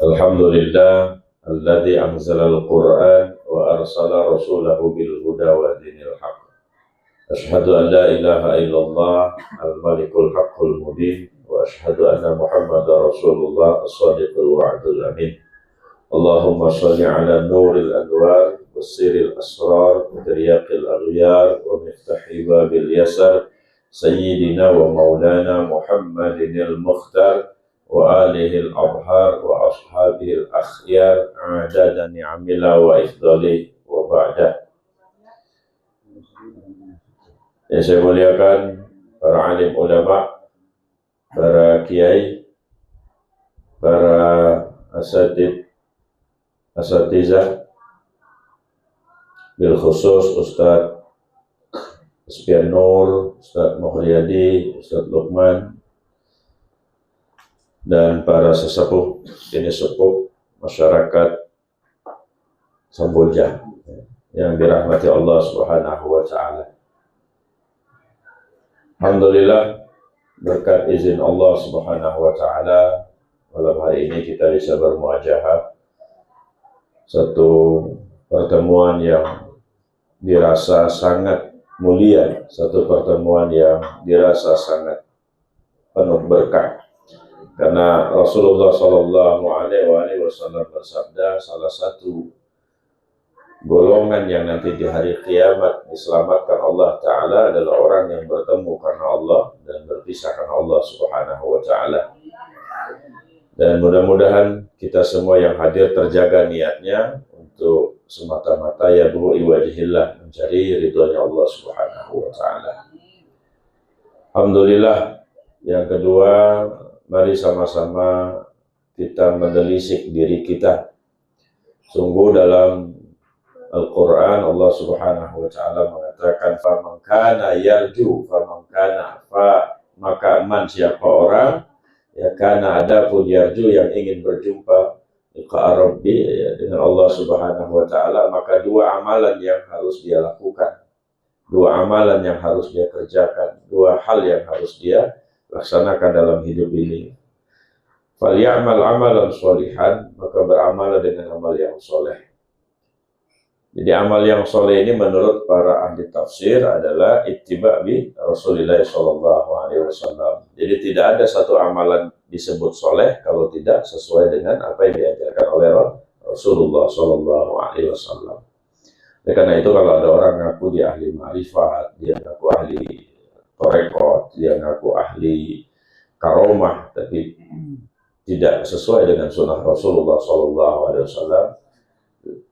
Alhamdulillah alladzi anzalal Qur'an wa arsala rasulahu bil huda wa dinil haq. Asyhadu an la ilaha illallah al-malikul haqqul mubin wa asyhadu anna Muhammadar Rasulullah as-sadiqul wa'dul amin. Allahumma shalli ala nuril anwar wasiril asrar wa tiryaqil aghyar wa miftahi babil yasar sayyidina wa maulana Muhammadinil mukhtar wa alihil abhar wa ashabil akhyar adada ni'amila wa ifdali wa ba'da. Yang saya muliakan para alim ulama, para kiai, para asatizah, bil khusus Ustadz Espian Nur, Ustadz Muhriadi, Ustadz Luqman, dan para sesepuh, ini sepuh masyarakat Samboja yang dirahmati Allah Subhanahu wa Ta'ala. Alhamdulillah, berkat izin Allah Subhanahu wa Ta'ala, malam hari ini kita bisa bermuajahah satu pertemuan yang dirasa sangat mulia, satu pertemuan yang dirasa sangat penuh berkah. Karena Rasulullah Shallallahu Alaihi Wasallam bersabda, salah satu golongan yang nanti di hari kiamat diselamatkan Allah Ta'ala adalah orang yang bertemu karena Allah dan berpisah karena Allah Subhanahu wa Ta'ala. Dan mudah-mudahan kita semua yang hadir terjaga niatnya untuk semata-mata yabghi wajhillah, mencari ridhonya Allah Subhanahu wa Ta'ala. Alhamdulillah. Yang kedua, mari sama-sama kita menelisik diri kita. Sungguh dalam Al-Quran Allah Subhanahu wa Ta'ala mengatakan faman kana yarju maka man siapa orang ya kana adapun yarju yang ingin berjumpa liqa rabbi ya, dengan Allah Subhanahu wa Ta'ala, maka dua amalan yang harus dia lakukan, dua amalan yang harus dia kerjakan, dua hal yang harus dia laksanakan dalam hidup ini. Falyamal amalan sholihan, maka beramal dengan amal yang soleh. Jadi amal yang soleh ini menurut para ahli tafsir adalah ittiba' bi Rasulillah Sallallahu Alaihi Wasallam. Jadi tidak ada satu amalan disebut soleh kalau tidak sesuai dengan apa yang diajarkan oleh Rasulullah Sallallahu Alaihi Wasallam. Karena itu kalau ada orang ngaku dia ahli ma'rifat, dia ngaku ahli torekot, dia ngaku ahli karomah, tapi tidak sesuai dengan sunnah Rasulullah Sallallahu Alaihi Wasallam,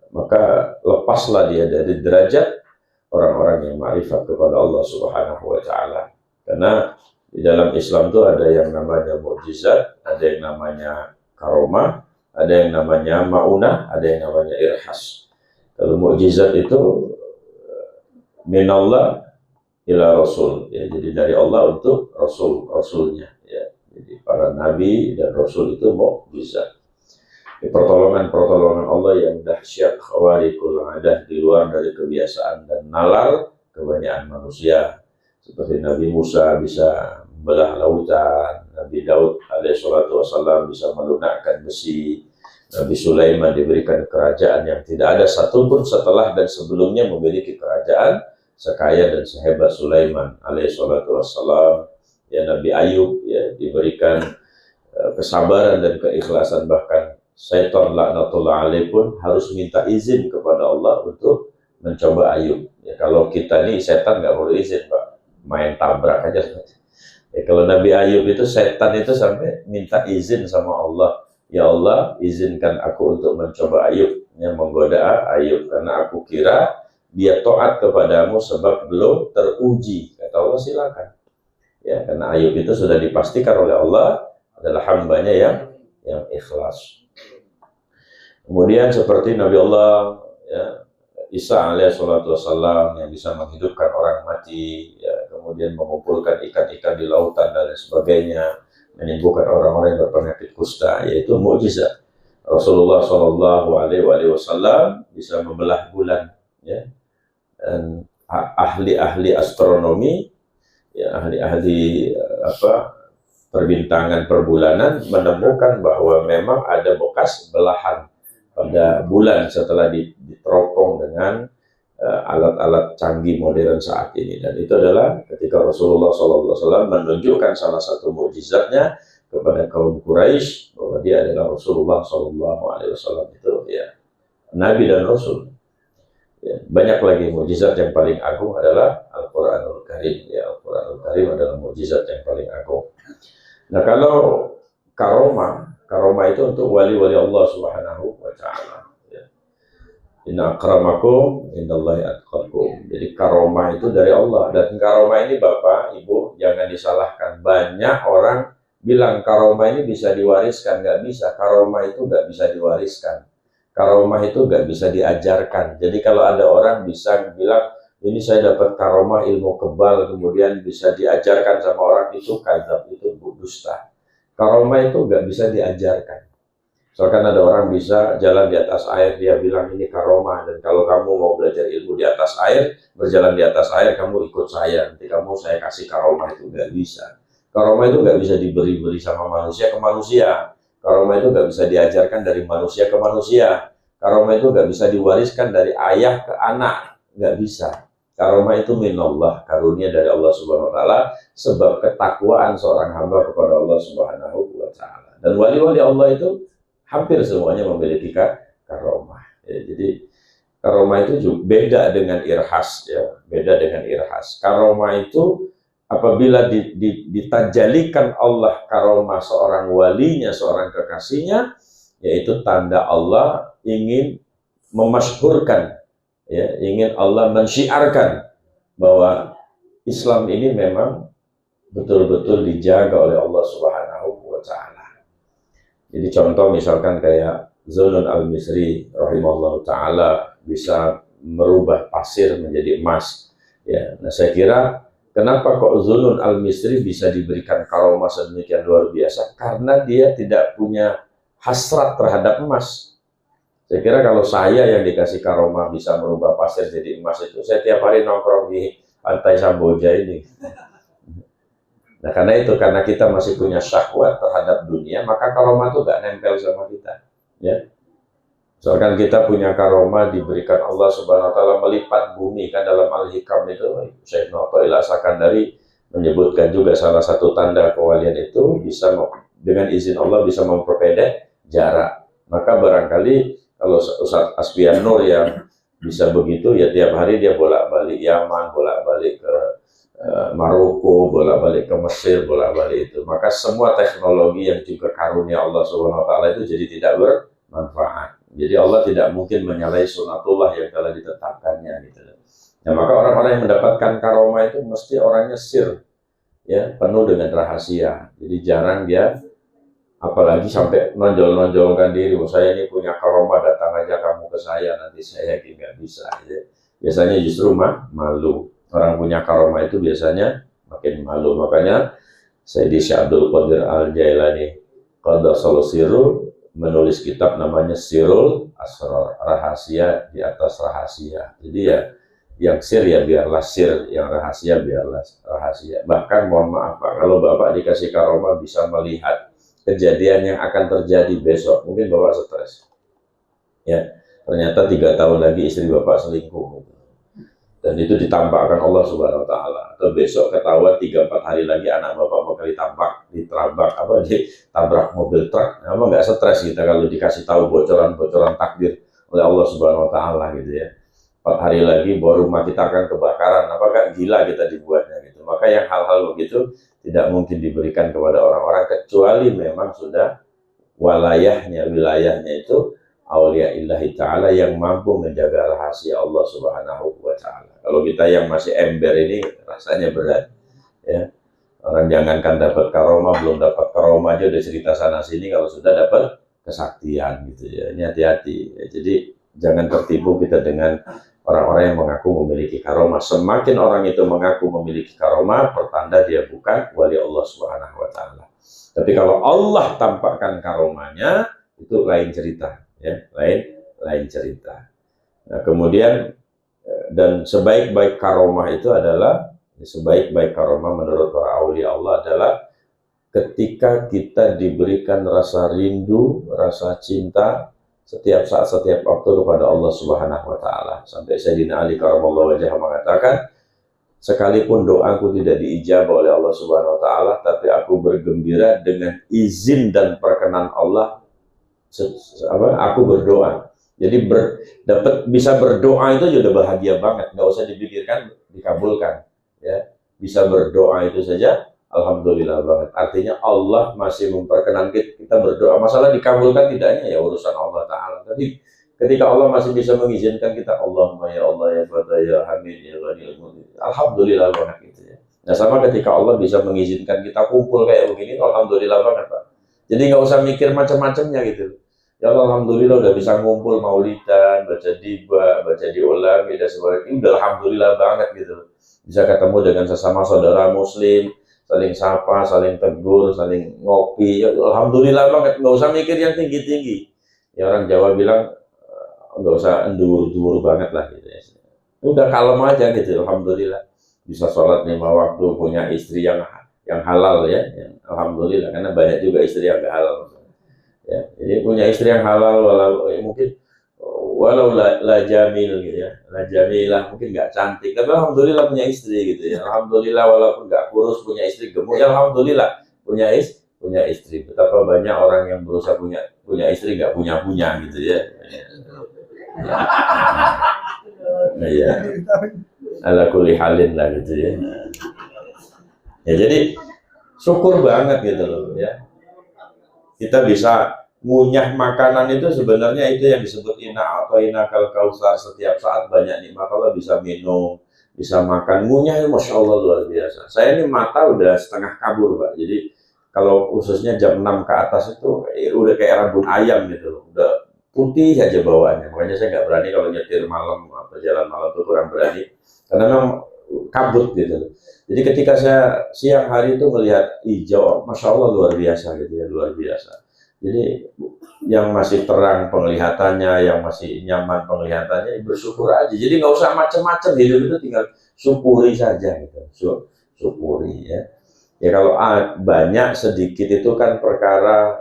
maka lepaslah dia dari derajat orang-orang yang ma'rifat kepada Allah Subhanahu wa Ta'ala. Karena di dalam Islam itu ada yang namanya mukjizat, ada yang namanya karomah, ada yang namanya ma'unah, ada yang namanya irhas. Kalau mukjizat itu minallah ila rasul, ya, jadi dari Allah untuk rasulnya, ya. Jadi para nabi dan rasul itu mukjizat. Pertolongan Allah yang dahsyat, khawariqul adah, di luar dari kebiasaan dan nalar kebanyakan manusia. Seperti Nabi Musa bisa membelah lautan, Nabi Daud alaihissalatu wassalam bisa melunakkan besi, Nabi Sulaiman diberikan kerajaan yang tidak ada satupun setelah dan sebelumnya memiliki kerajaan sekaya dan sehebat Sulaiman alaihissalatu wassalam. Ya, Nabi Ayub ya diberikan kesabaran dan keikhlasan, bahkan Syaitan laknatullah alaih pun harus minta izin kepada Allah untuk mencoba Ayub. Ya, kalau kita nih setan nggak perlu izin, Pak, main tabrak aja. Ya, kalau Nabi Ayub itu setan itu sampai minta izin sama Allah, ya Allah izinkan aku untuk mencoba Ayub, yang menggoda Ayub, karena aku kira dia taat kepadamu sebab belum teruji. Kata Allah silakan. Ya, karena Ayub itu sudah dipastikan oleh Allah adalah hambanya yang ikhlas. Kemudian seperti Nabi Allah ya, Isa alaihissalatu wassalam yang bisa menghidupkan orang mati, ya, kemudian mengumpulkan ikan-ikan di lautan dan sebagainya, menyembuhkan orang-orang yang berpenyakit kusta, yaitu mukjizat. Rasulullah Shallallahu Alaihi Wasallam bisa membelah bulan, ya, dan ahli-ahli astronomi, ya, ahli-ahli perbintangan perbulanan menemukan bahwa memang ada bekas belahan pada bulan setelah diteropong dengan alat-alat canggih modern saat ini. Dan itu adalah ketika Rasulullah SAW menunjukkan salah satu mukjizatnya kepada kaum Quraisy bahwa dia adalah Rasulullah SAW itu ya Nabi dan Rasul. Ya, banyak lagi mukjizat yang paling agung adalah Al-Quranul Karim. Ya, Al-Quranul Karim adalah mukjizat yang paling agung. Nah, kalau karomah itu untuk wali-wali Allah Subhanahu wa Ta'ala. Ya. Inna akramakum indallahi atqakum. Jadi karomah itu dari Allah. Dan karomah ini Bapak, Ibu, jangan disalahkan. Banyak orang bilang karomah ini bisa diwariskan. Nggak bisa. Karomah itu nggak bisa diwariskan. Karomah itu nggak bisa diajarkan. Jadi kalau ada orang bisa bilang, ini saya dapat karomah ilmu kebal, kemudian bisa diajarkan sama orang, itu kadzab, itu dusta. Karomah itu nggak bisa diajarkan. Misalkan ada orang bisa jalan di atas air, dia bilang ini karomah, dan kalau kamu mau belajar ilmu di atas air, berjalan di atas air, kamu ikut saya, nanti saya kasih karomah. Itu nggak bisa. Karomah itu nggak bisa diberi-beri sama manusia ke manusia. Karomah itu nggak bisa diajarkan dari manusia ke manusia. Karomah itu nggak bisa diwariskan dari ayah ke anak. Nggak bisa. Karomah itu minallah, karunia dari Allah Subhanahu wa Ta'ala, sebab ketakwaan seorang hamba kepada Allah Subhanahu wa Ta'ala. Dan wali-wali Allah itu hampir semuanya memiliki karomah. Ya, jadi karomah itu juga beda dengan irhas, ya, beda dengan irhas. Karomah itu apabila ditajalikan Allah karomah seorang walinya, seorang kekasihnya, yaitu tanda Allah ingin memasyhurkan, ya, ingin Allah mensyiarkan bahwa Islam ini memang betul-betul dijaga oleh Allah Subhanahu wa Ta'ala. Jadi contoh misalkan kayak Zunnun al-Misri rahimahullah ta'ala bisa merubah pasir menjadi emas. Ya, nah saya kira kenapa kok Zunnun al-Misri bisa diberikan karomah sedemikian luar biasa? Karena dia tidak punya hasrat terhadap emas. Saya kira kalau saya yang dikasih karomah bisa merubah pasir jadi emas, itu saya tiap hari nongkrong di pantai Samboja ini. Nah karena kita masih punya syahwat terhadap dunia, maka karomah itu gak nempel sama kita. Ya. Soalnya kita punya karomah diberikan Allah Subhanahu wa Ta'ala melipat bumi, kan dalam Al-Hikam itu Syekh Nu'atil As-Sakandari menyebutkan juga salah satu tanda kewalian itu bisa dengan izin Allah bisa memperpendek jarak. Maka barangkali kalau Ustaz Asfian Nur yang bisa begitu, ya tiap hari dia bolak-balik Yaman, bolak-balik ke Maroko, bolak-balik ke Mesir, bolak-balik itu. Maka semua teknologi yang juga karunia Allah Subhanahu wa Ta'ala itu jadi tidak bermanfaat. Jadi Allah tidak mungkin menyalahi sunatullah yang telah ditetapkannya gitu. Nah, maka orang-orang yang mendapatkan karomah itu mesti orangnya sir, ya, penuh dengan rahasia. Jadi jarang dia apalagi sampai nonjol-nonjolkan diri, saya ini punya karomah, datang aja kamu ke saya, nanti saya yakin nggak bisa. Ya. Biasanya justru malu. Orang punya karomah itu biasanya makin malu. Makanya Sayyidi Syekh Abdul Qadir Al-Jailani Qaddasallahu Sirruh menulis kitab namanya Sirrul Asrar, rahasia di atas rahasia. Jadi ya yang sir ya biarlah sir, yang rahasia biarlah rahasia. Bahkan mohon maaf Pak, kalau Bapak dikasih karomah bisa melihat kejadian yang akan terjadi besok, mungkin Bapak stres. Ya, ternyata 3 tahun lagi istri Bapak selingkuh. Dan itu ditampakkan Allah Subhanahu wa Ta'ala. Atau besok ketahuan 3-4 hari lagi anak Bapak bakal ditabrak mobil truk. Apa nggak stres kita kalau dikasih tahu bocoran-bocoran takdir oleh Allah Subhanahu wa Ta'ala gitu ya. 4 hari lagi bahwa rumah kita akan kebakaran. Apakah gila kita dibuatnya gitu. Maka yang hal-hal begitu tidak mungkin diberikan kepada orang-orang kecuali memang sudah wilayahnya itu aulia illahi ta'ala yang mampu menjaga rahasia Allah Subhanahu wa Ta'ala. Kalau kita yang masih ember ini rasanya berat, ya. Orang jangankan dapat karomah, belum dapat karomah aja udah cerita sana sini, kalau sudah dapat kesaktian gitu ya. Ini hati-hati. Ya. Jadi jangan tertipu kita dengan orang-orang yang mengaku memiliki karomah. Semakin orang itu mengaku memiliki karomah, pertanda dia bukan wali Allah Subhanahu wa Ta'ala. Tapi kalau Allah tampakkan karomahnya, itu lain cerita. Ya, lain cerita. Nah, kemudian dan sebaik-baik karomah itu adalah sebaik-baik karomah menurut para aulia Allah adalah ketika kita diberikan rasa rindu, rasa cinta setiap saat, setiap waktu kepada Allah Subhanahu wa taala. Sampai Sayyidina Ali karramallahu wajhah mengatakan, sekalipun doaku tidak diijabah oleh Allah Subhanahu wa taala, tapi aku bergembira dengan izin dan perkenan Allah, aku berdoa. Jadi bisa berdoa itu sudah bahagia banget, nggak usah dipikirkan dikabulkan, ya. Bisa berdoa itu saja alhamdulillah banget. Artinya Allah masih memperkenan kita berdoa. Masalah dikabulkan tidaknya ya urusan Allah taala. Tapi ketika Allah masih bisa mengizinkan kita, Allahumma ya Allah ya Fatah ya Hamid ya Ghaniyul Mu'min, alhamdulillah banget gitu ya. Nah, sama ketika Allah bisa mengizinkan kita kumpul kayak begini, alhamdulillah banget Pak. Jadi nggak usah mikir macam-macamnya gitu. Ya Allah, alhamdulillah udah bisa ngumpul maulidan, baca diba, baca diulang, dan sebagainya. Udah alhamdulillah banget gitu. Bisa ketemu dengan sesama saudara muslim, saling sapa, saling tegur, saling ngopi. Ya, alhamdulillah banget. Nggak usah mikir yang tinggi-tinggi. Ya orang Jawa bilang nggak usah endur-endur banget lah gitu ya. Udah kalem aja gitu, alhamdulillah. Bisa sholat 5 waktu, punya istri yang halal ya. Alhamdulillah, karena banyak juga istri yang nggak halal. Ya, jadi punya istri yang halal, walau la jamil gitu ya, la jamilah, mungkin nggak cantik, tapi alhamdulillah punya istri gitu ya. Alhamdulillah walaupun nggak kurus, punya istri gemuk, ya alhamdulillah punya istri. Betapa banyak orang yang berusaha punya istri nggak punya gitu ya. Nah, ya, ala kulli halin lah gitu ya. Ya jadi syukur banget gitu loh ya. Kita bisa ngunyah makanan itu, sebenarnya itu yang disebut ina atau inakal kausar. Setiap saat banyak nikmat Allah, bisa minum, bisa makan, ngunyah, masya Allah luar biasa. Saya ini mata udah setengah kabur Pak, jadi kalau khususnya jam 6 ke atas itu udah kayak rambut ayam gitu, udah putih aja bawaannya. Makanya saya nggak berani kalau nyetir malam, jalan malam itu kurang berani, karena memang kabut gitu. Jadi ketika saya siang hari itu melihat hijau, masya Allah luar biasa gitu ya, luar biasa. Jadi yang masih terang penglihatannya, yang masih nyaman penglihatannya, bersyukur aja. Jadi nggak usah macam-macam, hidup itu tinggal syukuri saja gitu, syukuri ya. Ya kalau banyak sedikit itu kan perkara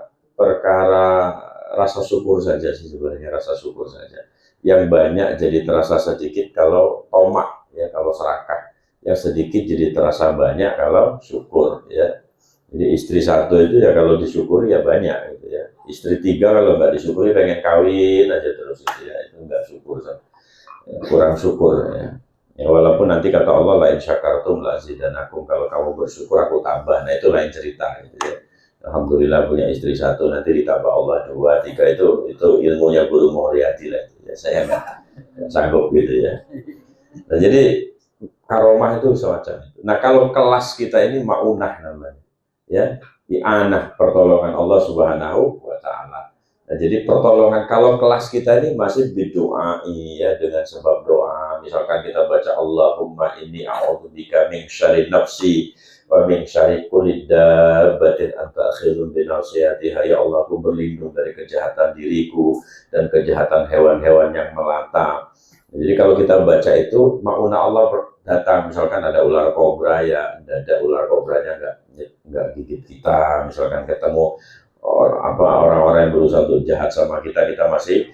rasa syukur saja sih sebenarnya, rasa syukur saja. Yang banyak jadi terasa sedikit kalau tomak ya, kalau serakah. Yang sedikit jadi terasa banyak kalau syukur ya. Jadi istri satu itu ya kalau disyukuri ya banyak gitu ya. Istri 3 kalau nggak disyukuri pengen kawin aja terus gitu ya, itu nggak syukur, ya, kurang syukur ya. Ya walaupun nanti kata Allah, la in syakartum la azidanakum, kalau kamu bersyukur aku tambah. Nah itu lain cerita gitu ya. Alhamdulillah punya istri 1, nanti ditambah Allah 2, 3, itu ilmunya Guru Muharyadi lah ya. Saya nggak sanggup gitu ya. Nah jadi karomah itu semacam itu. Nah kalau kelas kita ini maunah namanya, ya, i'anah, pertolongan Allah Subhanahu wa taala. Nah jadi pertolongan, kalau kelas kita ini masih berdoa ya, dengan sebab doa. Misalkan kita baca Allahumma inni a'udzubika min syarri nafsi wa min syarri kulli dabbatin anta akhidhun bi nasiyatiha. Ya Allah, aku berlindung dari kejahatan diriku dan kejahatan hewan-hewan yang melata. Jadi kalau kita baca itu, mauna Allah datang. Misalkan ada ular kobra ya, ada ular kobranya nggak gigit kita. Misalkan ketemu orang-orang yang berusaha untuk jahat sama kita masih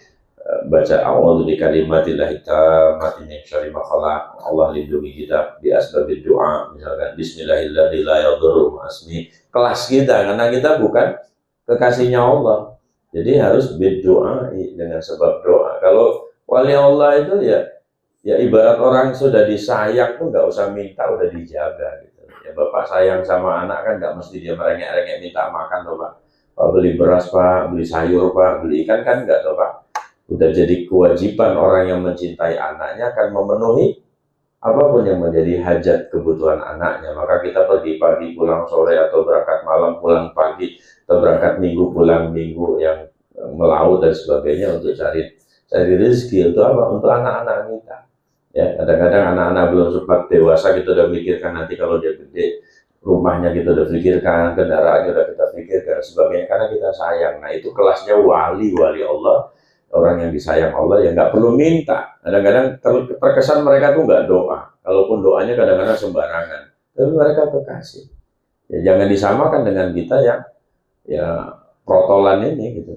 baca a'udzu bikalimatillahi tammati min syarri ma khalaq. Allah lindungi kita bi asbabid doa. Misalkan bismillahirrahmanirrahim la yadurru asmi. Kelas kita, karena kita bukan kekasihnya Allah. Jadi harus berdoa dengan sebab doa. Kalau wali Allah itu ya ibarat orang sudah disayang tuh nggak usah minta, udah dijaga gitu. Ya bapak sayang sama anak kan nggak mesti dia merengek-rengek minta makan tuh Pak. Pak beli beras Pak, beli sayur Pak, beli ikan kan nggak tuh Pak. Udah jadi kewajiban orang yang mencintai anaknya akan memenuhi apapun yang menjadi hajat kebutuhan anaknya. Maka kita pergi pagi pulang sore, atau berangkat malam pulang pagi, atau berangkat minggu pulang minggu, yang melaut dan sebagainya untuk cari rezeki. Untuk apa? Untuk anak-anak kita. Ya, kadang-kadang anak-anak belum sempat dewasa kita udah mikirkan, nanti kalau dia gede rumahnya kita udah pikirkan, kendaraannya udah kita pikirkan sebagainya, karena kita sayang. Nah itu kelasnya wali Allah, orang yang disayang Allah, yang nggak perlu minta. Kadang-kadang terkesan mereka tuh nggak doa, kalaupun doanya kadang-kadang sembarangan, tapi mereka kekasih Ya, jangan disamakan dengan kita yang ya protolan ini gitu,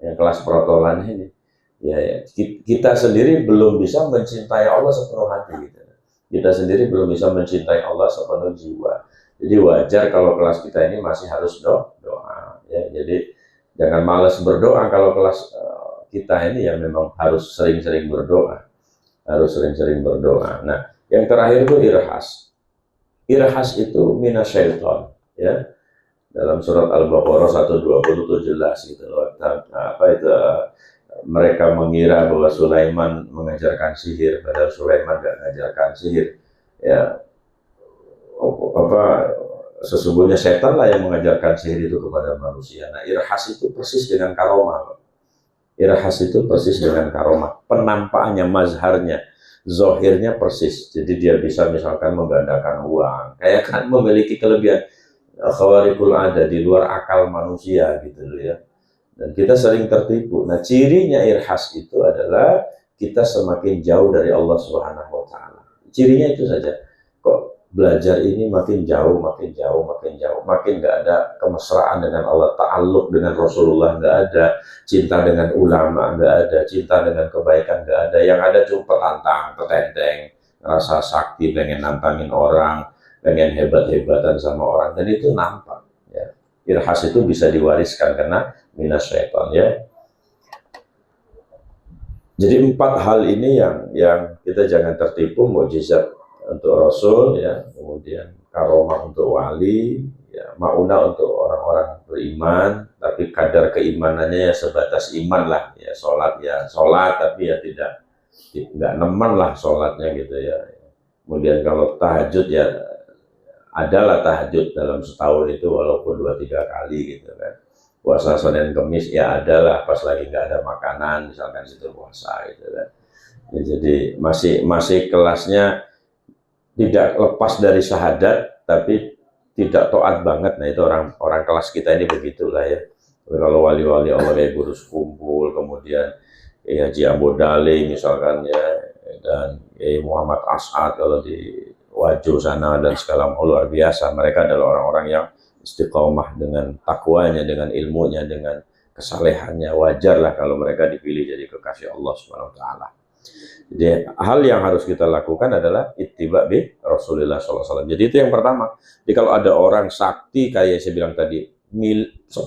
yang kelas protolan ini. Ya, kita sendiri belum bisa mencintai Allah sepenuh hati gitu. Kita sendiri belum bisa mencintai Allah sepenuh jiwa. Jadi wajar kalau kelas kita ini masih harus doa. Ya, jadi jangan malas berdoa kalau kelas kita ini yang memang harus sering-sering berdoa. Harus sering-sering berdoa. Nah, yang terakhir itu irhas. Irhas itu minasyaiton, ya. Dalam surat Al-Baqarah 120 itu jelas gitu loh. Apa itu mereka mengira bahwa Sulaiman mengajarkan sihir, padahal Sulaiman nggak mengajarkan sihir. Ya, apa sesungguhnya setan lah yang mengajarkan sihir itu kepada manusia. Nah, irhas itu persis dengan karomah. Irhas itu persis dengan karomah, penampakannya, mazharnya, zohirnya persis. Jadi dia bisa misalkan menggandakan uang, kayak kan memiliki kelebihan khawarikul ada di luar akal manusia gitu loh ya. Dan kita sering tertipu. Nah, cirinya irhas itu adalah kita semakin jauh dari Allah Subhanahu wa taala. Cirinya itu saja. Kok belajar ini makin jauh, makin jauh, makin jauh, makin nggak ada kemesraan dengan Allah, ta'alluq dengan Rasulullah nggak ada, cinta dengan ulama nggak ada, cinta dengan kebaikan nggak ada. Yang ada cuma petantang, petenteng, rasa sakti, pengen nantangin orang, pengen hebat-hebatan sama orang, dan itu nampak ya. Irhas itu bisa diwariskan karena minasyaiton ya. Jadi 4 hal ini yang kita jangan tertipu. Mukjizat untuk Rasul ya, kemudian karomah untuk wali ya, maunah untuk orang-orang beriman, tapi kadar keimanannya ya sebatas iman lah ya. Sholat tapi ya tidak nemen lah sholatnya gitu ya. Kemudian kalau tahajud ya adalah tahajud dalam setahun itu walaupun 2-3 kali gitu kan. Puasa Senin Kemis ya adalah pas lagi nggak ada makanan misalkan situ puasa gitu kan. Ya, jadi masih kelasnya tidak lepas dari syahadat tapi tidak taat banget. Nah, itu orang kelas kita ini begitulah ya. Kalau wali-wali Allah kayak Guru Kumpul, kemudian ya Haji Abu Dali misalkan ya, dan Muhammad As'ad kalau di Wajo sana dan segala luar biasa. Mereka adalah orang-orang yang istiqomah dengan takwanya, dengan ilmunya, dengan kesalehannya. Wajarlah kalau mereka dipilih jadi kekasih Allah Subhanahu wa taala. Jadi hal yang harus kita lakukan adalah ittiba bi Rasulullah SAW. Jadi itu yang pertama. Jadi kalau ada orang sakti kayak saya bilang tadi,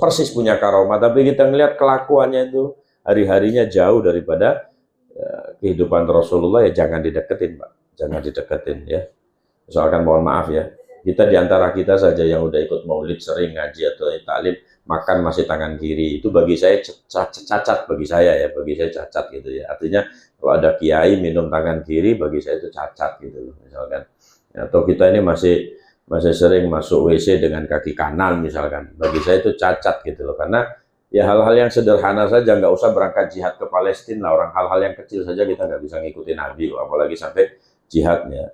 persis punya karomah, tapi kita ngelihat kelakuannya itu hari-harinya jauh daripada kehidupan Rasulullah, ya jangan dideketin, Pak. Jangan dideketin ya. Misalkan mohon maaf ya, kita diantara kita saja yang udah ikut maulid sering ngaji atau taklim, makan masih tangan kiri, itu bagi saya cacat, bagi saya cacat gitu ya. Artinya kalau ada kiai minum tangan kiri, bagi saya itu cacat gitu loh misalkan. Atau kita ini masih sering masuk WC dengan kaki kanan misalkan, bagi saya itu cacat gitu loh. Karena ya hal-hal yang sederhana saja, nggak usah berangkat jihad ke Palestina lah, hal-hal yang kecil saja kita nggak bisa ngikutin Nabi, apalagi sampai jihadnya.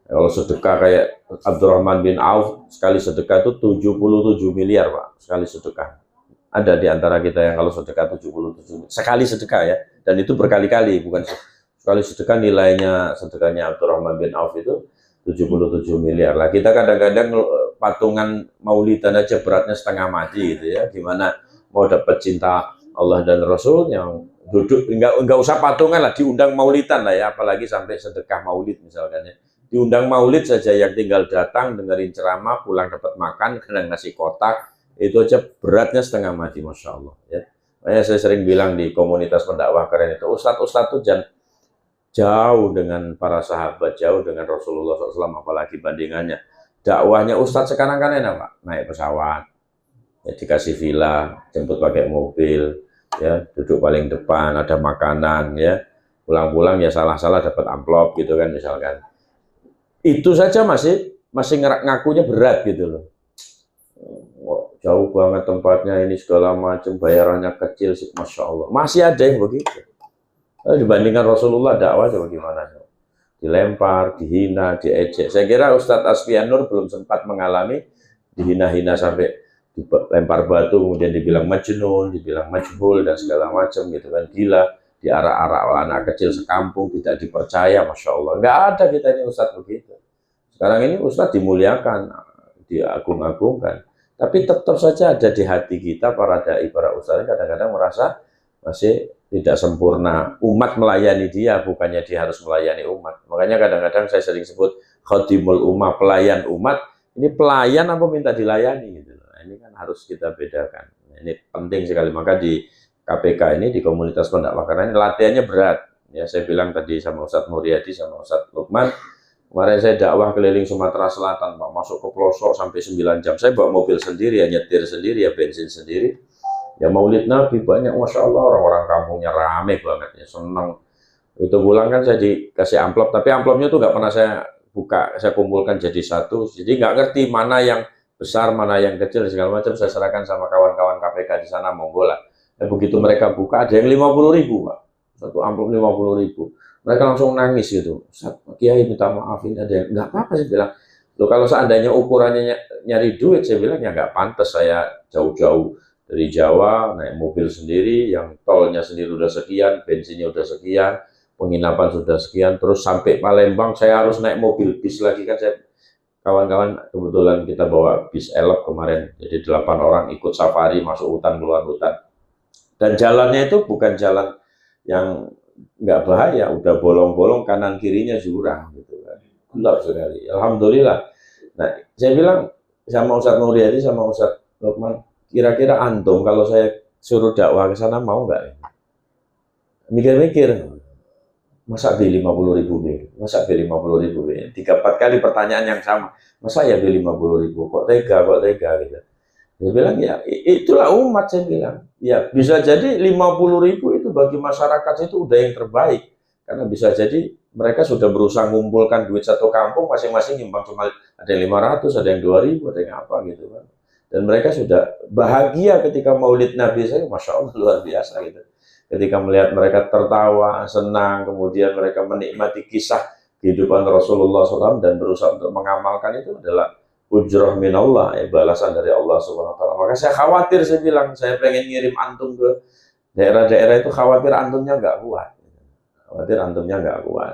Kalau sedekah kayak Abdurrahman bin Auf, sekali sedekah itu 77 miliar Pak, sekali sedekah. Ada di antara kita yang kalau sedekah 77 sekali sedekah ya, dan itu berkali-kali, bukan sekali sedekah. Nilainya sedekahnya Abdurrahman bin Auf itu 77 miliar lah. Kita kadang-kadang patungan maulidan aja beratnya setengah mati gitu ya. Gimana mau dapat cinta Allah dan Rasul yang duduk, enggak usah patungan lah, diundang maulidan lah ya, apalagi sampai sedekah maulid misalkan ya. Diundang maulid saja, yang tinggal datang dengerin ceramah, pulang dapat makan, kadang nasi kotak, itu aja beratnya setengah mati, Masya Allah ya. Makanya saya sering bilang di komunitas pendakwah keren itu, Ustadz itu jangan jauh dengan para sahabat, jauh dengan Rasulullah SAW, apalagi bandingannya. Dakwahnya Ustadz sekarang kan enak Pak, naik pesawat, ya, dikasih villa, jemput pakai mobil, ya, duduk paling depan, ada makanan, ya, pulang-pulang ya salah-salah dapat amplop gitu kan misalkan. Itu saja masih ngakunya berat gitu loh. Jauh banget tempatnya ini segala macam, bayarannya kecil sih, Masya Allah. Masih ada yang begitu. Dibandingkan Rasulullah dakwah coba gimana? Dilempar, dihina, diejek. Saya kira Ustadz Asfianur belum sempat mengalami dihina-hina sampai dilempar batu, kemudian dibilang majnun, dibilang majhul dan segala macam gitu kan, gila, diarak-arak anak kecil sekampung, tidak dipercaya, Masya Allah. Nggak ada kita ini Ustadz begitu. Sekarang ini Ustadz dimuliakan, diagung-agungkan. Tapi tetap saja ada di hati kita para dai, para ustadz kadang-kadang merasa masih tidak sempurna. Umat melayani dia, bukannya dia harus melayani umat. Makanya kadang-kadang saya sering sebut khadimul ummah, pelayan umat. Ini pelayan apa minta dilayani gitu. Nah, ini kan harus kita bedakan. Ini penting sekali. Maka di KPK ini, di komunitas pendakwah, karena ini latihannya berat. Ya, saya bilang tadi sama Ustadz Muryadi, sama Ustadz Lukman, kemarin saya dakwah keliling Sumatera Selatan, Pak, masuk ke pelosok sampai 9 jam. Saya bawa mobil sendiri, ya nyetir sendiri, ya bensin sendiri. Ya maulid Nabi banyak, Masya Allah, orang-orang kampungnya rame banget, ya senang. Itu pulang kan saya dikasih amplop, tapi amplopnya tuh nggak pernah saya buka, saya kumpulkan jadi satu. Jadi nggak ngerti mana yang besar, mana yang kecil, segala macam. Saya serahkan sama kawan-kawan KPK di sana, monggo lah. Dan begitu mereka buka, ada yang 50.000, Pak. Satu amplop 50.000. Mereka langsung nangis gitu. Kiai minta maaf, ini ada yang, nggak apa-apa, saya bilang. Loh, kalau seandainya ukurannya nyari duit, saya bilang ya nggak pantas saya jauh-jauh dari Jawa, naik mobil sendiri, yang tolnya sendiri udah sekian, bensinnya udah sekian, penginapan sudah sekian, terus sampai Palembang saya harus naik mobil bis lagi kan. Saya kawan-kawan kebetulan kita bawa bis elep kemarin, jadi 8 orang ikut safari masuk hutan keluar hutan, dan jalannya itu bukan jalan yang nggak bahaya, udah bolong-bolong kanan kirinya jurang gitu kan, gelap sekali. Alhamdulillah. Nah, saya bilang sama Ustadz Muryadi sama Ustadz Lukman, kira-kira antum kalau saya suruh dakwah ke sana mau nggak? Mikir-mikir, masa beli 50.000 B, masa beli 50.000 B, 3-4 kali pertanyaan yang sama, masa ya beli 50.000, kok tega gitu. Dia bilang ya itulah umat, saya bilang. Ya bisa jadi 50.000 itu bagi masyarakat itu udah yang terbaik, karena bisa jadi mereka sudah berusaha mengumpulkan duit satu kampung, masing-masing nyumbang cuma ada yang 500, ada yang 2.000, ada yang apa gitu kan. Dan mereka sudah bahagia ketika maulid Nabi saya, Masya Allah luar biasa gitu. Ketika melihat mereka tertawa, senang, kemudian mereka menikmati kisah kehidupan Rasulullah SAW dan berusaha untuk mengamalkan, itu adalah ujrah minallah, ya, balasan dari Allah Subhanahu Wa Taala. Maka saya khawatir, saya bilang, saya pengen ngirim antum ke daerah-daerah itu, khawatir antumnya nggak kuat,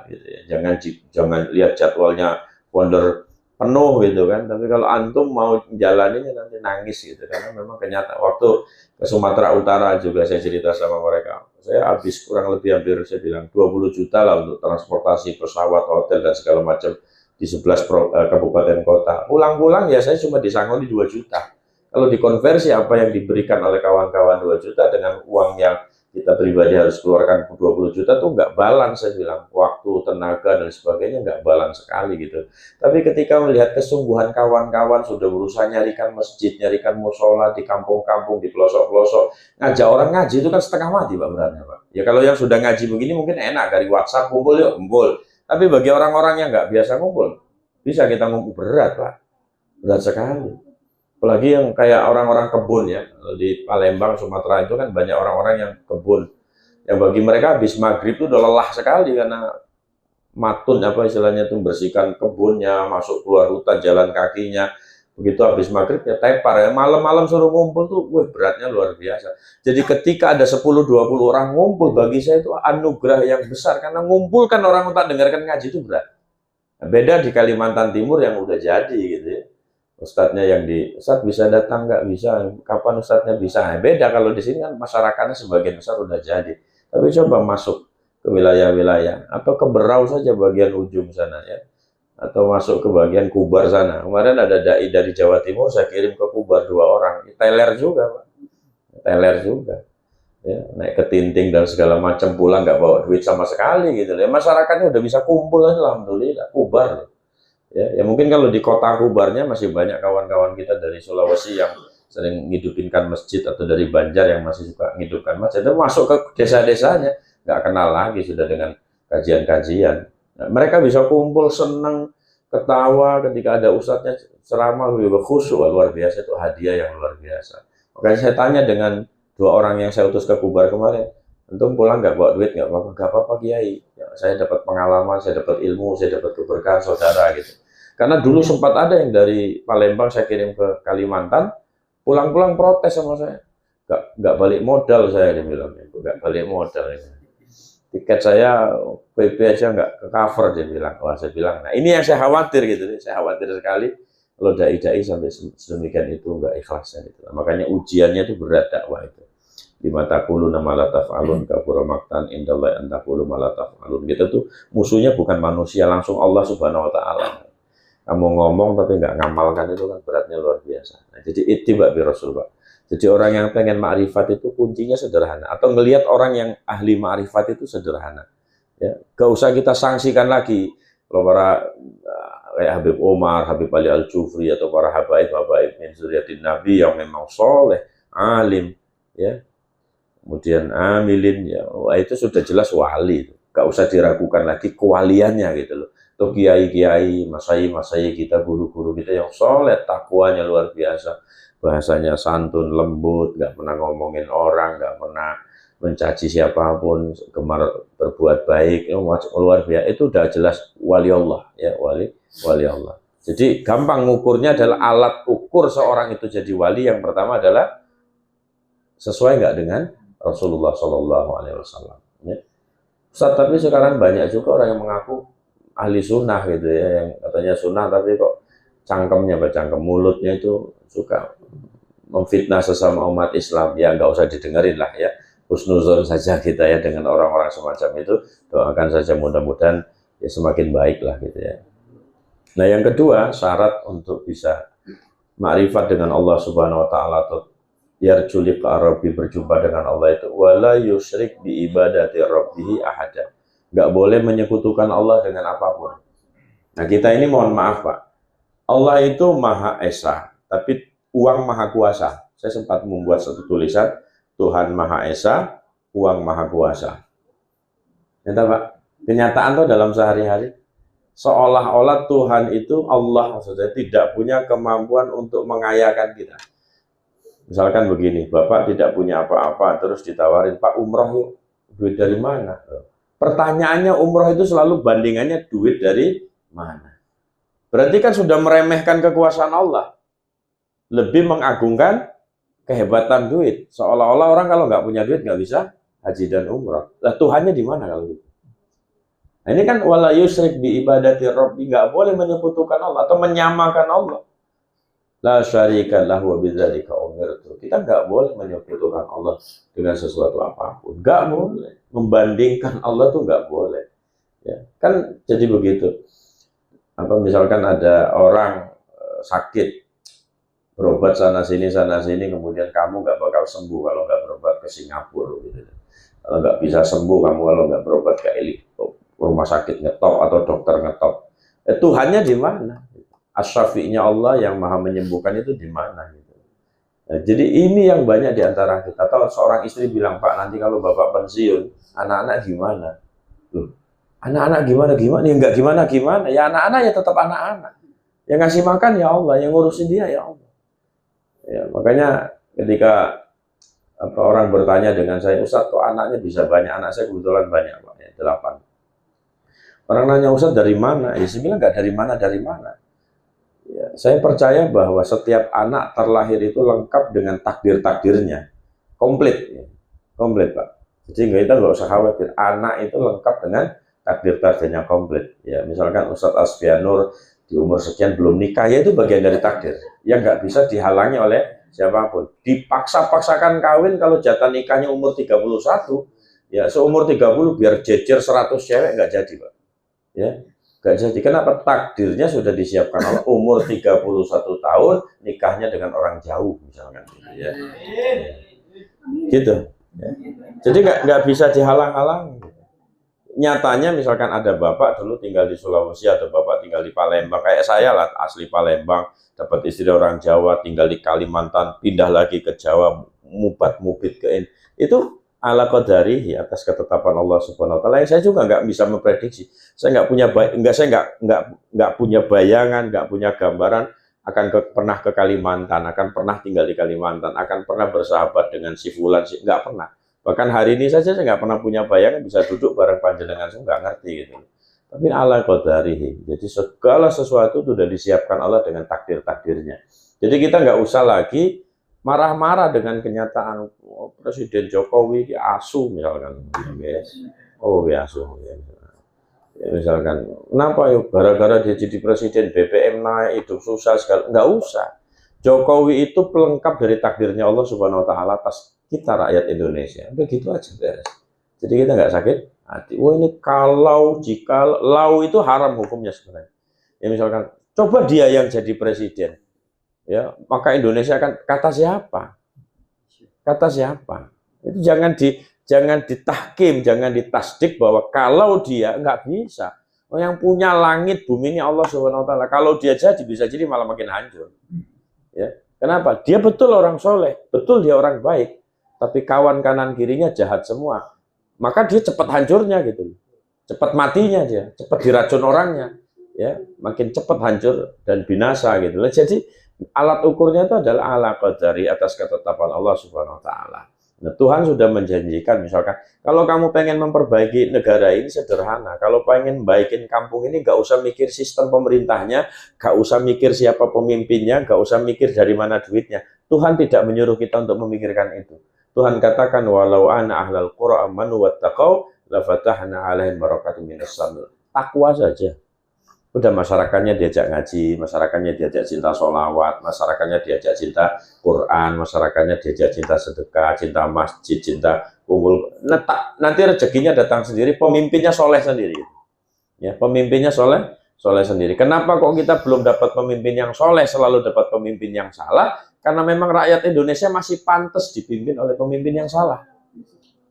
gitu ya. Jangan lihat jadwalnya wonder penuh gitu kan, tapi kalau antum mau jalaninya nanti nangis gitu, karena memang kenyataan. Waktu ke Sumatera Utara juga saya cerita sama mereka, saya habis kurang lebih hampir, saya bilang 20 juta lah untuk transportasi, pesawat, hotel dan segala macam di 11 kabupaten kota. Pulang-pulang ya saya cuma disangoni 2 juta. Kalau dikonversi apa yang diberikan oleh kawan-kawan 2 juta dengan uang yang kita pribadi harus keluarkan 20 juta tuh nggak balance, saya bilang. Waktu, tenaga, dan sebagainya nggak balance sekali gitu. Tapi ketika melihat kesungguhan kawan-kawan sudah berusaha nyarikan masjid, nyarikan musola di kampung-kampung, di pelosok-pelosok, ngajak orang ngaji itu kan setengah mati, Pak, beratnya, Pak. Ya kalau yang sudah ngaji begini mungkin enak, dari WhatsApp kumpul yuk, kumpul. Tapi bagi orang-orang yang nggak biasa ngumpul, bisa kita ngumpul, berat, Pak. Berat sekali. Apalagi yang kayak orang-orang kebun ya, di Palembang, Sumatera itu kan banyak orang-orang yang kebun. Yang bagi mereka habis maghrib itu udah lelah sekali, karena matun apa istilahnya itu, bersihkan kebunnya, masuk keluar hutan, jalan kakinya. Begitu habis maghrib ya tepar ya, malam-malam suruh ngumpul tuh, wah beratnya luar biasa. Jadi ketika ada 10-20 orang ngumpul, bagi saya itu anugerah yang besar, karena ngumpulkan orang untuk dengarkan ngaji itu berat. Nah, beda di Kalimantan Timur yang udah jadi gitu ya. Ustadznya yang Ustadz bisa datang nggak bisa, kapan Ustadznya bisa, nah, beda. Kalau di sini kan masyarakatnya sebagian besar udah jadi. Tapi coba masuk ke wilayah-wilayah atau ke Berau saja bagian ujung sana ya, atau masuk ke bagian Kubar sana. Kemarin ada dai dari Jawa Timur saya kirim ke Kubar 2 orang, teler juga, Pak, teler juga ya, naik ke Tinting dan segala macam, pulang nggak bawa duit sama sekali gitu ya. Masyarakatnya udah bisa kumpul aja, alhamdulillah. Kubar loh. Ya mungkin kalau di kota Kubarnya masih banyak kawan-kawan kita dari Sulawesi yang sering ngidupinkan masjid, atau dari Banjar yang masih suka ngidupkan masjid, itu masuk ke desa-desanya, nggak kenal lagi sudah dengan kajian-kajian. Nah, mereka bisa kumpul, senang, ketawa ketika ada ustadznya ceramah, khusyuk, luar biasa. Itu hadiah yang luar biasa. Makanya saya tanya dengan 2 orang yang saya utus ke Kubar kemarin, antum pulang nggak bawa duit? Nggak apa-apa. Nggak apa-apa, Kiai. Ya, saya dapat pengalaman, saya dapat ilmu, saya dapat keberkahan saudara gitu. Karena dulu sempat ada yang dari Palembang saya kirim ke Kalimantan, pulang-pulang protes sama saya. Nggak balik modal, saya dibilang. Nggak balik modal. Tiket saya PP aja nggak ke cover, dia bilang. Wah, saya bilang, nah ini yang saya khawatir gitu. Saya khawatir sekali Kalau dai-dai sampai sedemikian itu nggak ikhlasnya gitu. Makanya ujiannya itu berat dakwah itu. Lima taquluna ma la taf'alun kabura maqtan indallahi an taqulu ma la taf'alun. Kita tuh musuhnya bukan manusia, langsung Allah Subhanahu wa taala. Kamu ngomong tapi nggak ngamalkan itu kan beratnya luar biasa. Nah, jadi ittiba bi Rasul, Pak. Jadi orang yang pengen ma'rifat itu kuncinya sederhana. Atau ngelihat orang yang ahli ma'rifat itu sederhana. Ya, gak usah kita sanksikan lagi. Kalau para kayak Habib Omar, Habib Ali Al-Jufri atau para habaib min zuriyatin Nabi yang memang soleh, alim, ya, kemudian amilin, ya, wah, itu sudah jelas wali. Gak usah diragukan lagi kewaliannya gitu loh. Atau kiai-kiai, masai-masai kita, guru-guru kita yang soleh, takwanya luar biasa, bahasanya santun, lembut, gak pernah ngomongin orang, gak pernah mencaci siapapun, gemar berbuat baik, luar biasa. Itu udah jelas wali Allah, ya, wali Allah. Jadi gampang ngukurnya adalah alat ukur seorang itu jadi wali. Yang pertama adalah sesuai nggak dengan Rasulullah Shallallahu Alaihi Wasallam. Ya. Ustaz, tapi sekarang banyak juga orang yang mengaku ahli sunnah gitu ya, yang katanya sunnah tapi kok cangkemnya, cangkem mulutnya itu suka memfitnah sesama umat Islam. Ya nggak usah didengerin lah ya. Husnuzon saja kita ya dengan orang-orang semacam itu. Doakan saja mudah-mudahan ya semakin baik lah gitu ya. Nah yang kedua, syarat untuk bisa ma'rifat dengan Allah Subhanahu Wa Taala atau yarjuli Rabbi, berjumpa dengan Allah itu wala yusyrik bi ibadati rabbih ahada. Nggak boleh menyekutukan Allah dengan apapun. Nah kita ini mohon maaf Pak, Allah itu Maha Esa, tapi uang Maha Kuasa. Saya sempat membuat satu tulisan, Tuhan Maha Esa, uang Maha Kuasa. Nyata Pak, kenyataan tuh dalam sehari-hari seolah-olah Tuhan itu, Allah maksudnya, tidak punya kemampuan untuk mengayakan kita. Misalkan begini, Bapak tidak punya apa-apa, terus ditawarin, Pak umroh yuk, duit dari mana? Pertanyaannya umroh itu selalu bandingannya duit dari mana? Berarti kan sudah meremehkan kekuasaan Allah. Lebih mengagungkan kehebatan duit. Seolah-olah orang kalau nggak punya duit nggak bisa haji dan umroh. Lah Tuhannya di mana kalau gitu? Nah, ini kan wala yusyrik bi ibadati rabbi, nggak boleh menyekutukan Allah atau menyamakan Allah. La syarika lahu wa bidzalika umirtu. Kita nggak boleh menyekutukan Allah dengan sesuatu apapun. Nggak boleh. Membandingkan Allah tuh nggak boleh. Ya, kan jadi begitu. Apa misalkan ada orang sakit, berobat sana sini, kemudian kamu nggak bakal sembuh kalau nggak berobat ke Singapura gitu. Kalau nggak bisa sembuh kamu kalau nggak berobat ke rumah sakit ngetop atau dokter ngetop. Tuhannya di mana? Asy-Syafi'nya Allah yang maha menyembuhkan itu di mana? Gitu. Nah, jadi ini yang banyak di antara kita. Tahu seorang istri bilang, Pak nanti kalau bapak pensiun, anak-anak gimana? Loh, anak-anak gimana? Ya nggak gimana? Ya anak-anak ya tetap anak-anak. Yang ngasih makan ya Allah, yang ngurusin dia ya Allah. Ya, makanya ketika orang bertanya dengan saya, Ustaz kok anaknya bisa banyak? Anak saya kebetulan banyak Pak, ya, 8. Orang nanya Ustaz dari mana? Ya saya bilang nggak dari mana. Ya, saya percaya bahwa setiap anak terlahir itu lengkap dengan takdir-takdirnya. Komplit. Ya. Komplit Pak. Jadi kita nggak usah khawatir. Anak itu lengkap dengan takdir-takdirnya komplit. Ya, misalkan Ustaz Asfianur di umur sekian belum nikah, ya itu bagian dari takdir. Yang nggak bisa dihalangi oleh siapapun. Dipaksa-paksakan kawin kalau jatah nikahnya umur 31, ya seumur 30 biar jejer 100 cewek nggak jadi Pak. Ya, nggak jadi. Kenapa? Takdirnya sudah disiapkan oleh umur 31 tahun nikahnya dengan orang jauh misalkan. Ya. Gitu. Ya. Jadi nggak bisa dihalang-halang. Nyatanya misalkan ada bapak dulu tinggal di Sulawesi atau bapak tinggal di Palembang, kayak saya lah asli Palembang, dapat istri orang Jawa, tinggal di Kalimantan, pindah lagi ke Jawa, mubat-mubit ke ini. Itu ala qadarihi, atas ketetapan Allah Subhanahu wa taala. Saya juga nggak bisa memprediksi. Saya nggak punya bayangan, nggak punya gambaran akan pernah ke Kalimantan, akan pernah tinggal di Kalimantan, akan pernah bersahabat dengan si fulan, nggak pernah. Bahkan hari ini saja saya nggak pernah punya bayangan bisa duduk bareng panjenengan, saya nggak ngerti gitu. Tapi ala qadarihi. Jadi segala sesuatu sudah disiapkan Allah dengan takdir-takdirnya. Jadi kita nggak usah lagi marah-marah dengan kenyataan Presiden Jokowi asu misalkan. Oh asu. Ya, misalkan, kenapa yuk? Gara-gara dia jadi presiden, BBM naik, hidup susah sekali. Nggak usah. Jokowi itu pelengkap dari takdirnya Allah Subhanahu Wa Taala atas kita rakyat Indonesia. Udah gitu aja beres. Jadi kita nggak sakit hati. Wah ini kalau jika lau itu haram hukumnya sebenarnya. Ya misalkan, coba dia yang jadi presiden, ya maka Indonesia akan kata siapa? Kata siapa? Itu jangan ditahkim, jangan ditasdik bahwa kalau dia nggak bisa. Oh, yang punya langit bumi ini Allah Subhanahu Wa Taala. Kalau dia jadi bisa jadi malah makin hancur. Ya, kenapa? Dia betul orang soleh, betul dia orang baik, tapi kawan kanan kirinya jahat semua. Maka dia cepat hancurnya gitu, cepat matinya dia, cepat diracun orangnya, ya, makin cepat hancur dan binasa gitu. Jadi alat ukurnya itu adalah ala qadari atas ketetapan Allah Subhanahu Wa Taala. Nah, Tuhan sudah menjanjikan, misalkan, kalau kamu pengen memperbaiki negara ini sederhana, kalau pengen baikin kampung ini, nggak usah mikir sistem pemerintahnya, nggak usah mikir siapa pemimpinnya, nggak usah mikir dari mana duitnya. Tuhan tidak menyuruh kita untuk memikirkan itu. Tuhan katakan, walau ana ahlal qura amanu wattaqau lafatahna alaihim barakatun minas samai. Takwa saja. Udah masyarakatnya diajak ngaji, masyarakatnya diajak cinta sholawat, masyarakatnya diajak cinta Quran, masyarakatnya diajak cinta sedekah, cinta masjid, cinta kumpul. Nanti rezekinya datang sendiri, pemimpinnya soleh sendiri. Ya, pemimpinnya soleh sendiri. Kenapa kok kita belum dapat pemimpin yang soleh, selalu dapat pemimpin yang salah? Karena memang rakyat Indonesia masih pantas dipimpin oleh pemimpin yang salah.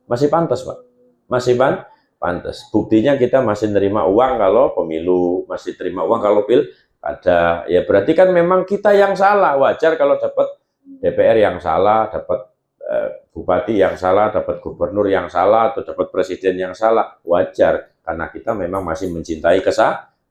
Masih pantas, Pak. Masih pantas. Buktinya kita masih nerima uang kalau pemilu, masih terima uang kalau ada. Ya berarti kan memang kita yang salah. Wajar kalau dapat DPR yang salah, dapat bupati yang salah, dapat gubernur yang salah, atau dapat presiden yang salah. Wajar karena kita memang masih mencintai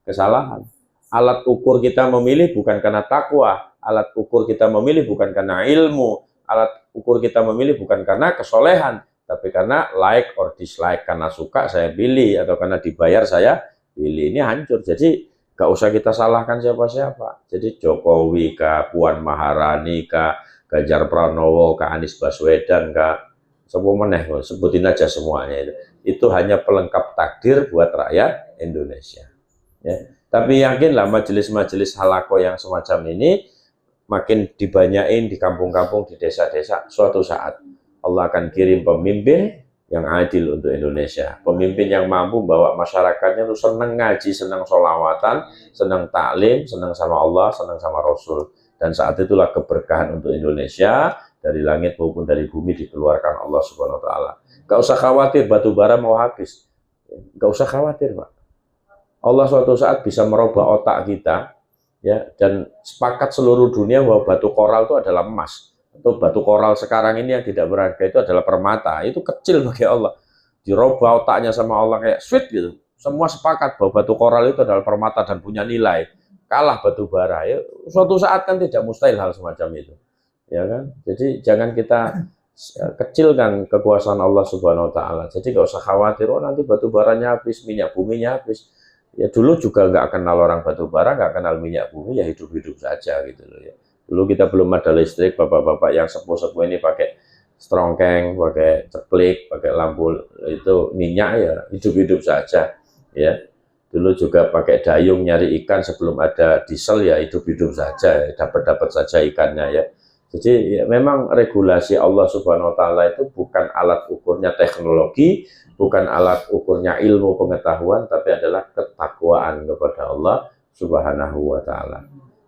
kesalahan. Alat ukur kita memilih bukan karena takwa, alat ukur kita memilih bukan karena ilmu, alat ukur kita memilih bukan karena kesolehan, tapi karena like or dislike, karena suka saya pilih, atau karena dibayar saya pilih. Ini hancur. Jadi gak usah kita salahkan siapa-siapa. Jadi Jokowi kah, Puan Maharani kah, Ganjar Pranowo kah, Anies Baswedan kah, semua meneh, sebutin aja semuanya. Itu hanya pelengkap takdir buat rakyat Indonesia. Ya. Tapi yakinlah majelis-majelis halako yang semacam ini makin dibanyain di kampung-kampung, di desa-desa, suatu saat Allah akan kirim pemimpin yang adil untuk Indonesia. Pemimpin yang mampu bawa masyarakatnya itu senang ngaji, senang sholawatan, senang taklim, senang sama Allah, senang sama Rasul. Dan saat itulah keberkahan untuk Indonesia dari langit maupun dari bumi dikeluarkan Allah Subhanahu Wa Taala. Gak usah khawatir batu bara mau habis. Gak usah khawatir, Pak. Allah suatu saat bisa merubah otak kita, ya, dan sepakat seluruh dunia bahwa batu koral itu adalah emas. Atau batu koral sekarang ini yang tidak berharga itu adalah permata. Itu kecil bagi Allah. Dirubah otaknya sama Allah kayak sweet gitu. Semua sepakat bahwa batu koral itu adalah permata dan punya nilai. Kalah batu bara. Ya, suatu saat kan tidak mustahil hal semacam itu. Ya kan? Jadi jangan kita kecilkan kekuasaan Allah Subhanahu Wa Taala. Jadi gak usah khawatir, oh nanti batu baranya habis, minyak buminya habis. Ya dulu juga nggak kenal orang batu bara, nggak kenal minyak bumi, ya hidup-hidup saja gitu loh ya. Dulu kita belum ada listrik, bapak-bapak yang sepuh-sepuh ini pakai strongkeng, pakai ceplik, pakai lampu itu minyak, ya hidup-hidup saja ya. Dulu juga pakai dayung nyari ikan sebelum ada diesel, ya hidup-hidup saja, dapat-dapat saja ikannya ya. Jadi ya, memang regulasi Allah Subhanahu Wa Taala itu bukan alat ukurnya teknologi, bukan alat ukurnya ilmu pengetahuan, tapi adalah ketakwaan kepada Allah Subhanahu Wa Taala.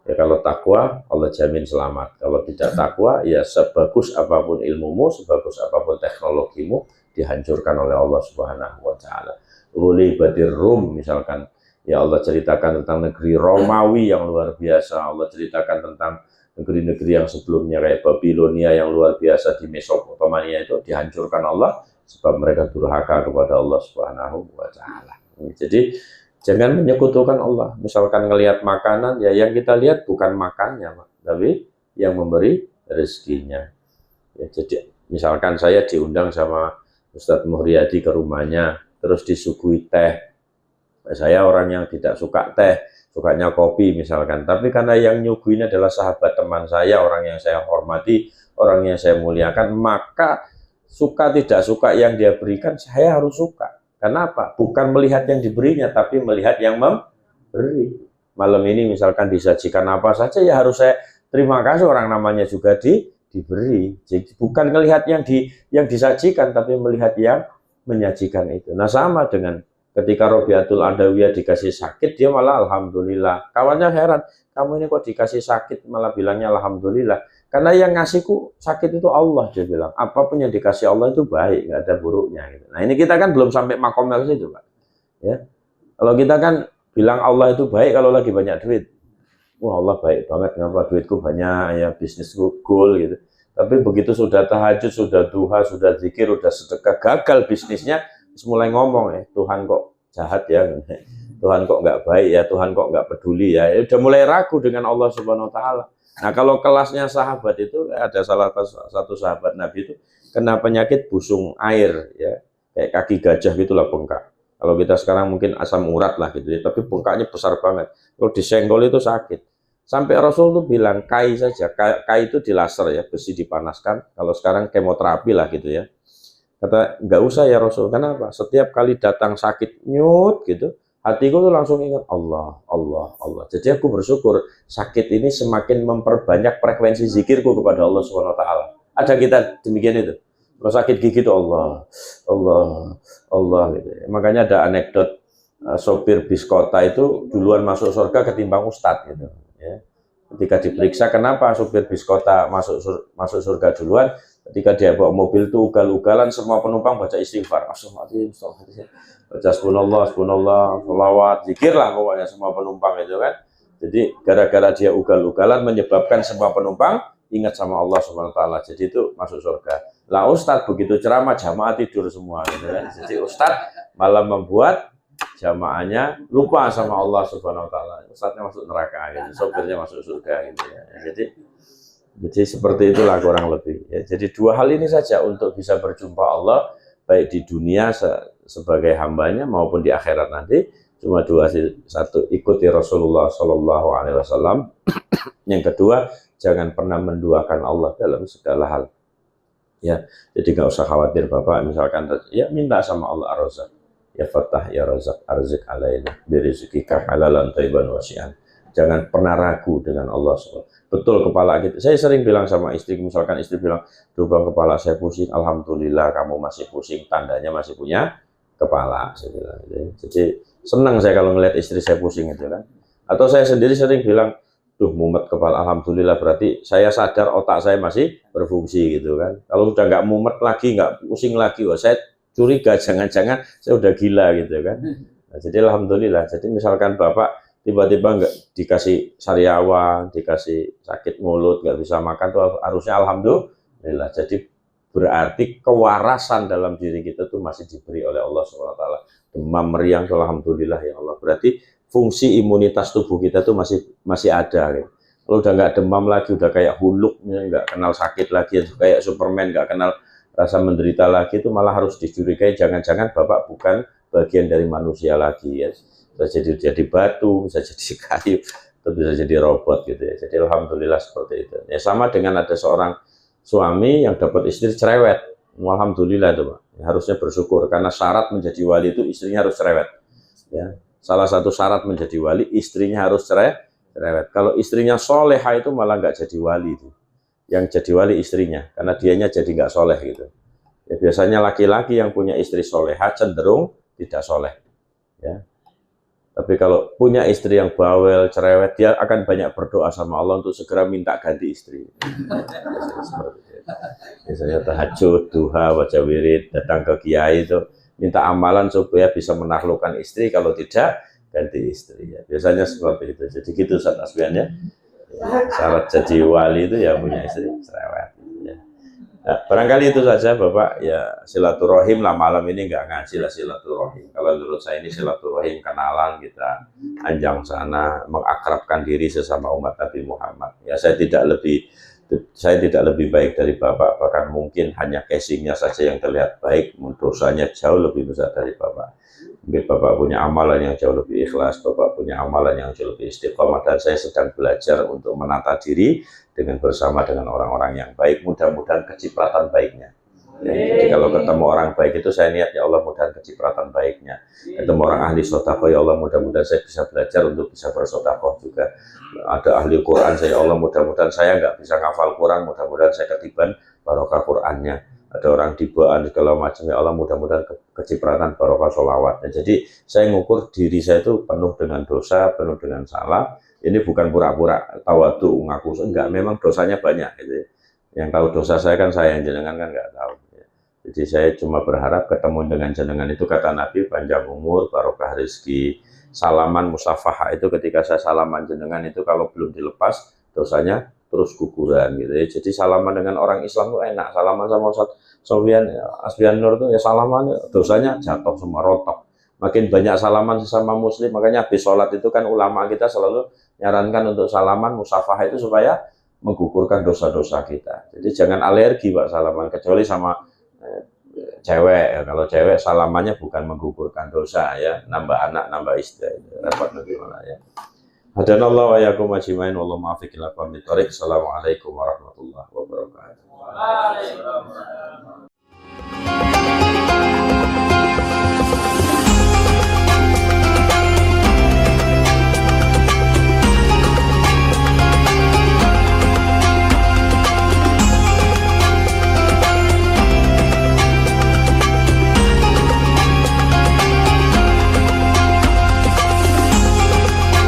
Ya kalau takwa, Allah jamin selamat. Kalau tidak takwa, ya sebagus apapun ilmumu, sebagus apapun teknologimu, dihancurkan oleh Allah Subhanahu Wa Taala. Uli badir Rum misalkan, ya Allah ceritakan tentang negeri Romawi yang luar biasa. Allah ceritakan tentang negeri-negeri yang sebelumnya kayak Babilonia yang luar biasa di Mesopotamia itu dihancurkan Allah sebab mereka durhaka kepada Allah Subhanahu Wa Taala. Jadi jangan menyekutukan Allah. Misalkan ngelihat makanan, ya yang kita lihat bukan makannya, tapi yang memberi rezekinya. Ya, jadi misalkan saya diundang sama Ustadz Muhriadi ke rumahnya, terus disuguhi teh. Saya orang yang tidak suka teh, sukanya kopi misalkan. Tapi karena yang nyuguhin adalah sahabat teman saya, orang yang saya hormati, orang yang saya muliakan, maka suka tidak suka yang dia berikan, saya harus suka. Karena apa? Bukan melihat yang diberinya, tapi melihat yang memberi. Malam ini misalkan disajikan apa saja, ya harus saya terima kasih, orang namanya juga diberi. Jadi bukan melihat yang disajikan, tapi melihat yang menyajikan itu. Nah sama dengan ketika Robiatul Adawiyah dikasih sakit, dia malah alhamdulillah. Kawannya heran, kamu ini kok dikasih sakit malah bilangnya alhamdulillah. Karena yang ngasihku sakit itu Allah, dia bilang. Apapun yang dikasih Allah itu baik, nggak ada buruknya. Gitu. Nah ini kita kan belum sampai makomnya ke situ, Pak. Ya, kalau kita kan bilang Allah itu baik kalau lagi banyak duit. Wah Allah baik banget, ngapa duitku banyak, ya bisnisku goal gitu. Tapi begitu sudah tahajud, sudah duha, sudah zikir, sudah sedekah, gagal bisnisnya, mulai ngomong, Tuhan kok jahat ya, Tuhan kok nggak baik ya, Tuhan kok nggak peduli ya, udah mulai ragu dengan Allah Subhanahu Wa Taala. Nah kalau kelasnya sahabat itu, ada salah satu sahabat Nabi itu kena penyakit busung air, ya kayak kaki gajah gitulah bengkak. Kalau kita sekarang mungkin asam urat lah gitu ya, tapi bengkaknya besar banget. Kalau disenggol itu sakit. Sampai Rasul tuh bilang kai saja, kai itu di laser ya, besi dipanaskan. Kalau sekarang kemoterapi lah gitu ya. Kata nggak usah ya Rasul, kenapa? Setiap kali datang sakit nyut gitu, hatiku tuh langsung ingat Allah, Allah, Allah. Jadi aku bersyukur sakit ini semakin memperbanyak frekuensi zikirku kepada Allah Subhanahu Wa Taala. Ada kita demikian itu. Kalau sakit gigi itu Allah, Allah, Allah gitu. Makanya ada anekdot sopir bis kota itu duluan masuk surga ketimbang ustadz gitu. Ya. Ketika diperiksa kenapa sopir bis kota masuk surga duluan, ketika dia bawa mobil itu ugal-ugalan semua penumpang baca istighfar, astagfirullahaladzim, baca subhanallah, subhanallah, sholawat, zikir lah pokoknya semua penumpang itu kan. Jadi gara-gara dia ugal-ugalan menyebabkan semua penumpang ingat sama Allah Subhanahu Wa Taala. Jadi itu masuk surga. Lah Ustadz begitu ceramah jamaah tidur semua gitu kan. Jadi Ustadz malah membuat jamaahnya lupa sama Allah Subhanahu Wa Taala. Ustadznya masuk neraka gitu, sopirnya masuk surga gitu ya. Jadi seperti itulah kurang lebih. Ya, jadi dua hal ini saja untuk bisa berjumpa Allah baik di dunia sebagai hambanya maupun di akhirat nanti. Cuma dua, satu ikuti Rasulullah Shallallahu Alaihi Wasallam. Yang kedua jangan pernah menduakan Allah dalam segala hal. Ya, jadi nggak usah khawatir Bapak. Misalkan ya minta sama Allah ar-Razzaq. Ya Fattah ya Razzaq arzik alaina birizqika halalan thayyiban wasi'an. Jangan pernah ragu dengan Allah SWT. Betul kepala kita. Saya sering bilang sama istri, misalkan istri bilang, "Duh Bang, kepala saya pusing." Alhamdulillah kamu masih pusing, tandanya masih punya kepala. Saya bilang gitu. Jadi senang saya kalau ngelihat istri saya pusing itu kan. Atau saya sendiri sering bilang, "Duh mumet kepala." Alhamdulillah berarti saya sadar otak saya masih berfungsi gitu kan. Kalau udah nggak mumet lagi, nggak pusing lagi, wah saya curiga jangan-jangan saya udah gila gitu kan. Nah, jadi alhamdulillah. Jadi misalkan Bapak tiba-tiba nggak dikasih sariawan, dikasih sakit mulut, nggak bisa makan tuh harusnya alhamdulillah. Jadi berarti kewarasan dalam diri kita tuh masih diberi oleh Allah SWT. Demam meriang tuh alhamdulillah ya Allah. Berarti fungsi imunitas tubuh kita tuh masih ada. Gitu. Kalau udah nggak demam lagi, udah kayak huluk, nggak kenal sakit lagi, kayak Superman, nggak kenal rasa menderita lagi, itu malah harus dicurigai. Jangan-jangan Bapak bukan bagian dari manusia lagi ya. Bisa jadi batu, bisa jadi kayu, atau bisa jadi robot gitu ya. Jadi alhamdulillah seperti itu. Ya sama dengan ada seorang suami yang dapat istri cerewet. Alhamdulillah itu Pak. Ya, harusnya bersyukur karena syarat menjadi wali itu istrinya harus cerewet. Ya. Salah satu syarat menjadi wali istrinya harus cerewet. Kalau istrinya soleha itu malah nggak jadi wali itu. Yang jadi wali istrinya karena dianya jadi nggak soleh gitu. Ya, biasanya laki-laki yang punya istri soleha cenderung tidak soleh. Ya. Tapi kalau punya istri yang bawel, cerewet, dia akan banyak berdoa sama Allah untuk segera minta ganti istri. Misalnya tahajud, duha, baca wirid, datang ke kiai itu minta amalan supaya bisa menaklukkan istri, kalau tidak ganti istri. Ya, biasanya seperti itu. Jadi gitu Ustaz Asbiannya. Ya, syarat jadi wali itu ya punya istri cerewet. Ya. Nah, barangkali itu saja Bapak, ya silaturahim lah malam ini nggak ngaji lah silaturahim. Kalau menurut saya ini silaturahim, kenalan kita, anjang sana, mengakrabkan diri sesama umat Nabi Muhammad. Ya saya tidak lebih baik dari Bapak, bahkan mungkin hanya casingnya saja yang terlihat baik, dosanya jauh lebih besar dari Bapak. Mungkin Bapak punya amalan yang jauh lebih ikhlas, Bapak punya amalan yang jauh lebih istiqomah, dan saya sedang belajar untuk menata diri dengan bersama dengan orang-orang yang baik, mudah-mudahan kecipratan baiknya. Jadi kalau ketemu orang baik itu saya niat ya Allah mudah kecipratan baiknya. Ketemu orang ahli sedekah ya Allah mudah-mudahan saya bisa belajar untuk bisa bersedekah juga. Ada ahli Quran saya Allah mudah-mudahan saya nggak bisa ngafal Quran, mudah-mudahan saya ketiban barokah Qurannya. Ada orang dibaan segala macam ya Allah mudah-mudahan kecipratan barokah sholawatnya. Jadi saya ngukur diri saya itu penuh dengan dosa, penuh dengan salah. Ini bukan pura-pura tawadu ngaku, enggak, memang dosanya banyak gitu. Yang tahu dosa saya kan saya, yang jenengan kan nggak tahu. Jadi saya cuma berharap ketemu dengan jenengan itu kata Nabi panjang umur, barokah rezeki. Salaman musafahah itu ketika saya salaman jenengan itu kalau belum dilepas dosanya terus guguran gitu ya. Jadi salaman dengan orang Islam itu enak. Salaman sama Ustaz Sofian Asbian Nur itu ya salaman dosanya jatuh semua rotok. Makin banyak salaman sesama muslim, makanya habis sholat itu kan ulama kita selalu nyarankan untuk salaman musafahah itu supaya menggugurkan dosa-dosa kita. Jadi jangan alergi Pak salaman, kecuali sama cewek ya. Kalau cewek salamannya bukan menggugurkan dosa ya, nambah anak, nambah istri, repot nanti malah ya. Hadanallahu wa iyyakum ajmain, wallahu muwaffiq ila aqwamit thoriq. Assalamualaikum warahmatullahi wabarakatuh.